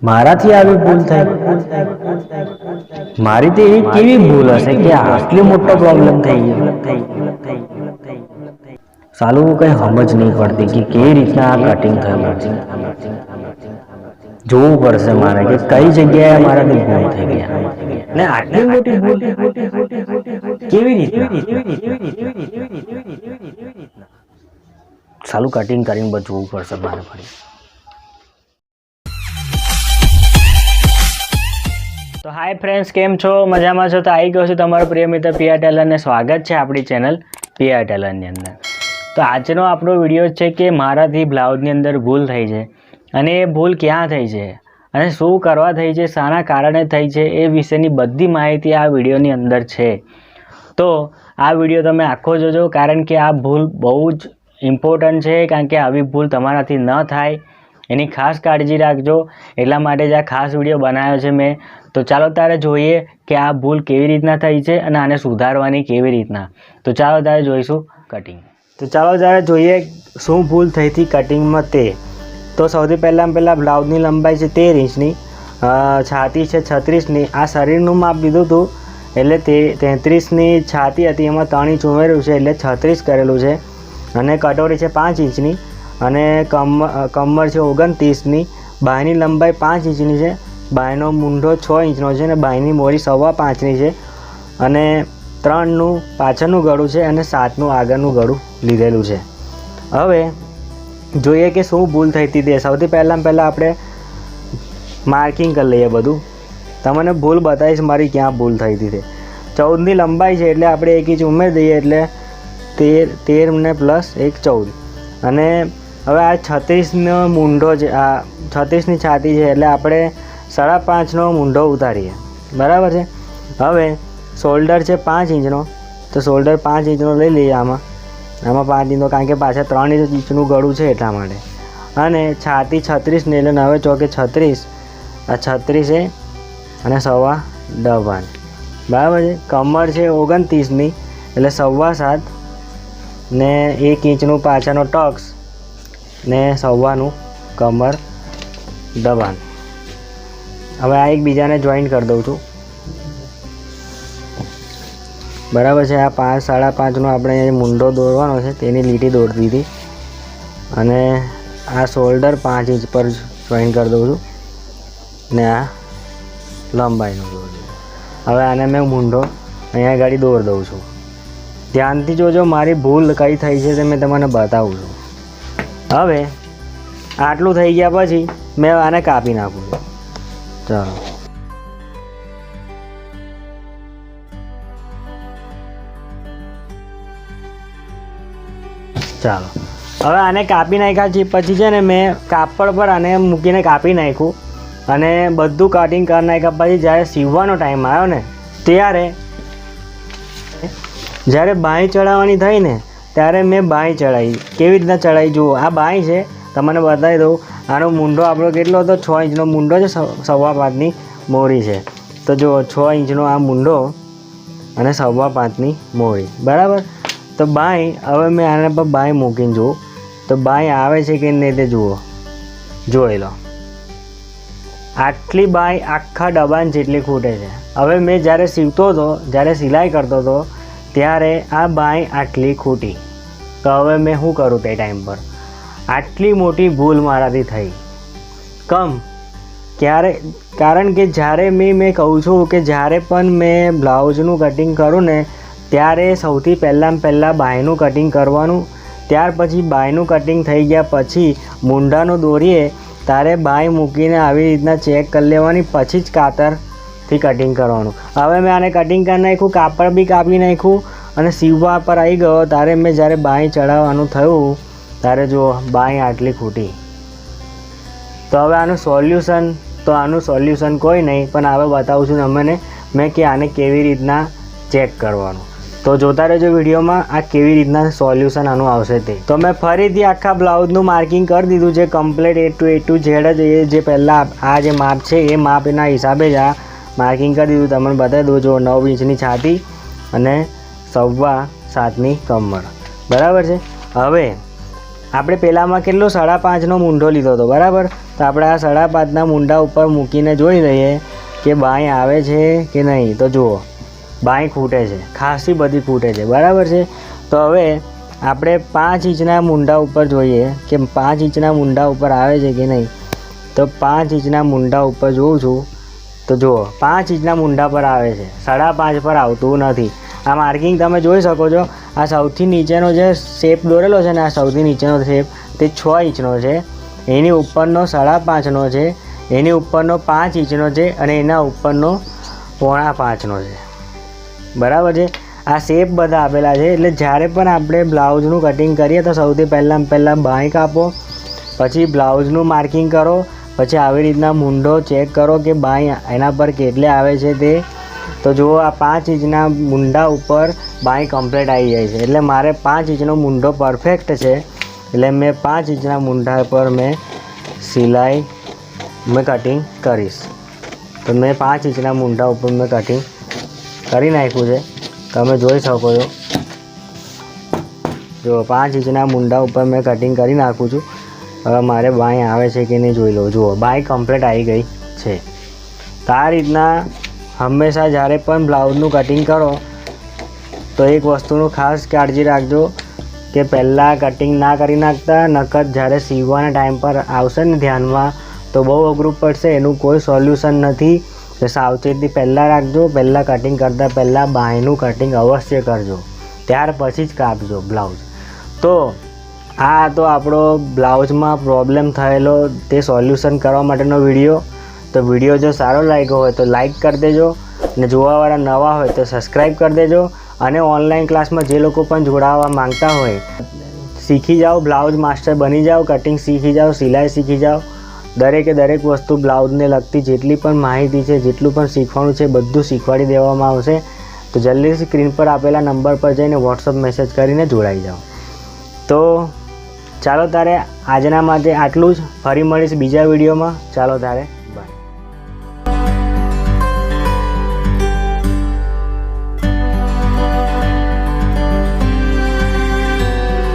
મારાથી આવી ભૂલ થઈ? મારી તો એવી કેવી ભૂલ હશે કે આટલી મોટો પ્રોબ્લેમ થઈ ગયો? સાલું કઈ સમજ નહીં પડતી કે કેવી રીતના આ કટિંગ થયું છે. જોવું પડશે મારે કે કઈ જગ્યાએ મારાથી ભૂલ થઈ ગયા ને આટલી મોટી ભૂલ કેવી રીતના? સાલું કટિંગ કરીને જોવું પડશે મારે ફરી. તો હાય ફ્રેન્ડ્સ, કેમ છો? મજામાં છો? તો આવી ગયો છું તમારો પ્રિય મિત્ર પીઆર ટેલરને. સ્વાગત છે આપણી ચેનલ પીઆર ટેલરની અંદર. તો આજનો આપણો વિડીયો છે કે મારાથી બ્લાઉઝની અંદર ભૂલ થઈ છે અને એ ભૂલ ક્યાં થઈ છે અને શું કરવા થઈ છે, શાના કારણે થઈ છે, એ વિશેની બધી માહિતી આ વિડીયોની અંદર છે. તો આ વિડીયો તમે આખો જોજો, કારણ કે આ ભૂલ બહુ જ ઇમ્પોર્ટન્ટ છે. કારણ કે આવી ભૂલ તમારાથી ન થાય એની ખાસ કાળજી રાખજો. એટલા માટે જ આ ખાસ વિડીયો બનાવ્યો છે મેં. તો ચાલો તારે જોઈએ કે આ ભૂલ કેવી રીતના થઈ છે અને આને સુધારવાની કેવી રીતના. તો ચાલો તારે જોઈશું કટિંગ. તો ચાલો તારે જોઈએ શું ભૂલ થઈ હતી કટિંગમાં તે. તો સૌથી પહેલાં બ્લાઉઝની લંબાઈ છે 13 ઇંચની, છાતી છે 36ની. આ શરીરનું માપ લીધું હતું એટલે 33ની છાતી હતી, એમાં 3 ઇંચ ઉમેર્યું છે એટલે 36 કરેલું છે. અને કટોરી છે 5 ઇંચની અને કમર છે 29ની. બાયની લંબાઈ 5 ઇંચની છે, બાયનો મૂંઢો 6 ઇંચનો છે અને બાયની મોરી 5.25ની છે. અને 3નું પાછળનું ગળું છે અને 7નું આગળનું ગળું લીધેલું છે. હવે જોઈએ કે શું ભૂલ થઈ હતી તે. સૌથી પહેલાં આપણે માર્કિંગ કરી લઈએ બધું. તમને ભૂલ બતાવીશ મારી ક્યાં ભૂલ થઈ હતી તે. 14ની લંબાઈ છે એટલે આપણે 1 ઇંચ ઉમેરી દઈએ એટલે 13 ને પ્લસ 1 14. અને હવે આ 36નો મૂંઢો છે, આ 36ની છાતી છે એટલે આપણે 5.5નો મૂંઢો ઉતારીએ, બરાબર છે. હવે શોલ્ડર છે 5 ઇંચનો, તો શોલ્ડર 5 ઇંચનો લઈ લઈએ. આમાં 5 ઇંચનો, કારણ કે પાછળ 3 ઇંચનું ગળું છે એટલા માટે. અને છાતી 36ની એટલે 9 ચોકે 36, આ 36 છે અને 7.25, બરાબર છે. કમર છે 29ની એટલે 7.25 ને 1 ઇંચનું પાછળનો ટક્સ ને 7.25નું કમર દબાણ. હવે આ એકબીજાને જોઈન્ટ કરી દઉં છું, બરાબર છે. આ 5.5નો આપણે મૂંઢો દોરવાનો છે તેની લીટી દોરતી હતી. અને આ શોલ્ડર 5 ઇંચ પર જોઈન્ટ કરી દઉં છું ને આ લંબાઈનું દોર દઉં. હવે આને મેં મૂંઢો અહીંયા ગાડી દોર દઉં છું. ધ્યાનથી જોજો મારી ભૂલ કઈ થઈ છે તે મેં તમને બતાવું છું. હવે આટલું થઈ ગયા પછી મેં આને કાપી નાખું છું. ચાલો હવે આને કાપી નાખ્યા છે પછી છે ને મેં કાપડ પર આને મૂકીને કાપી નાખ્યું અને બધું કટિંગ કરી નાખ્યા. પછી જ્યારે સીવવાનો ટાઈમ આવ્યો ને જ્યારે બાંય ચડાવવાની થઈ ને ત્યારે મેં બાંય ચડાવી. કેવી રીતના ચડાવી જુઓ. આ બાંય છે, તમને બતાવી દઉં. આનો મૂંઢો આપણો કેટલો હતો? 6 ઇંચનો મૂંઢો છે, 7.25ની મોરી છે. તો જુઓ 6 ઇંચનો આ મૂંઢો અને 7.25ની મોરી, બરાબર. તો બાંય, હવે મેં આના પર બાંય મૂકીને જુઓ તો બાંય આવે છે કે નહીં તે જુઓ, જોઈ લો. આટલી બાંય આખા ડબાન જેટલી ખૂટે છે. હવે મેં જ્યારે સીવતો હતો, જ્યારે સિલાઈ કરતો હતો ત્યારે આ બાંય આટલી ખૂટી. તો હવે મેં શું કરું તે ટાઈમ પર? આટલી મોટી ભૂલ મારાથી થઈ. કારણ કે જ્યારે મેં કહું છું કે જ્યારે પણ મેં બ્લાઉઝનું કટિંગ કરું ને ત્યારે સૌથી પહેલાં બાંયનું કટિંગ કરવાનું. ત્યાર પછી બાંયનું કટિંગ થઈ ગયા પછી મૂંઢાનું દોરીએ ત્યારે બાંય મૂકીને આવી રીતના ચેક કરી લેવાની, પછી જ કાતરથી કટિંગ કરવાનું. હવે મેં આને કટિંગ કરી નાખ્યું, કાપડ બી કાપી નાખ્યું અને સીવવા પર આવી ગયો. ત્યારે મેં જ્યારે બાંય ચડાવવાનું થયું ત્યારે જુઓ બાંય આટલી ખૂટી. તો હવે આનું સોલ્યુશન કોઈ નહીં, પણ હવે બતાવું છું તમને મેં કે આને કેવી રીતના ચેક કરવાનું. તો જોતા રહેજો વિડીયોમાં આ કેવી રીતના સોલ્યુશન આનું આવશે તે. તો મેં ફરીથી આખા બ્લાઉઝનું માર્કિંગ કરી દીધું છે કમ્પ્લીટ A to Z જ. જે પહેલાં આ જે માપ છે એ માપના હિસાબે જ આ માર્કિંગ કરી દીધું. તમને બતાવી દઉં, જો 9 ઇંચની છાતી અને 7.25ની કમર, બરાબર છે. હવે આપણે પહેલાંમાં કેટલો 5.5નો મૂંઢો લીધો હતો, બરાબર. તો આપણે આ 5.5ના મૂંડા ઉપર મૂકીને જોઈ લઈએ કે બાંય આવે છે કે નહીં. તો જુઓ બાંય ખૂટે છે, ખાસી બધી ખૂટે છે, બરાબર છે. તો હવે આપણે 5 ઇંચના મૂંડા ઉપર જોઈએ કે 5 ઇંચના મૂંડા ઉપર આવે છે કે નહીં. તો 5 ઇંચના મૂંડા ઉપર જોઉં છું તો જુઓ 5 ઇંચના મૂંડા પર આવે છે, 5.5 પર આવતું નથી. આ માર્કિંગ તમે જોઈ શકો છો. આ સૌથી નીચેનો જે શેપ દોરેલો છે ને, આ સૌથી નીચેનો શેપ તે 6 ઇંચનો છે, એની ઉપરનો 5.5નો છે, એની ઉપરનો 5 ઇંચનો છે અને એના ઉપરનો 4.5નો છે, બરાબર છે. આ શેપ બધા આપેલા છે. એટલે જ્યારે પણ આપણે બ્લાઉઝનું કટિંગ કરીએ તો સૌથી પહેલાં બાંય કાપો, પછી બ્લાઉઝનું માર્કિંગ કરો, પછી આવી રીતના મૂંડો ચેક કરો કે બાંય એના પર કેટલે આવે છે તે. તો જુઓ આ 5 ઇંચના મૂંડા ઉપર બાંય કમ્પ્લીટ આવી જાય છે. એટલે મારે 5 ઇંચનો મૂંડો પરફેક્ટ છે. એટલે મેં 5 ઇંચના મૂંડા પર મેં સિલાઈ કટિંગ કરીશ. તો મેં 5 ઇંચના મૂંડા ઉપર મેં કટિંગ કરી નાખ્યું છે, તમે જોઈ શકો છો. જો 5 ઇંચના મૂંડા ઉપર મેં કટિંગ કરી નાખું છું. હવે મારે બાંય આવે છે કે નહીં જોઈ લો. જુઓ બાંય કમ્પ્લીટ આવી ગઈ છે. તો આ રીતના હંમેશા જ્યારે પણ બ્લાઉઝનું કટિંગ કરો તો એક વસ્તુનું ખાસ કાળજી રાખજો કે પહેલાં કટિંગ ના કરી નાખતા, નકર જ્યારે સીવવાના ટાઈમ પર આવશે ને ધ્યાનમાં તો બહુ અઘરું પડશે. એનું કોઈ સોલ્યુશન નથી. તો સાવચેતી પહેલાં રાખજો. પહેલાં કટિંગ કરતાં પહેલાં બાંયનું કટિંગ અવશ્ય કરજો, ત્યાર પછી જ કાપજો બ્લાઉઝ. તો આ તો આપણો બ્લાઉઝમાં પ્રોબ્લેમ થયેલો તે સોલ્યુશન કરવા માટેનો વિડીયો. તો વિડીયો જો સારો લાગ્યો હોય તો લાઈક કરી દેજો, અને જોવાવાળા નવા હોય તો સબસ્ક્રાઈબ કરી દેજો. અને ઓનલાઈન ક્લાસમાં જે લોકો પણ જોડાવા માંગતા હોય શીખી જાઓ, બ્લાઉઝ માસ્ટર બની જાઓ, કટિંગ શીખી જાઓ, સિલાઈ શીખી જાઓ. દરેકે દરેક વસ્તુ બ્લાઉઝને લગતી જેટલી પણ માહિતી છે, જેટલું પણ શીખવાનું છે બધું શીખવાડી દેવામાં આવશે. તો જલ્દીથી સ્ક્રીન પર આપેલા નંબર પર જઈને વોટ્સઅપ મેસેજ કરીને જોડાઈ જાઓ. તો ચાલો તારે આજના માટે આટલું જ. ફરી મળીશ બીજા વિડીયોમાં. ચાલો તારે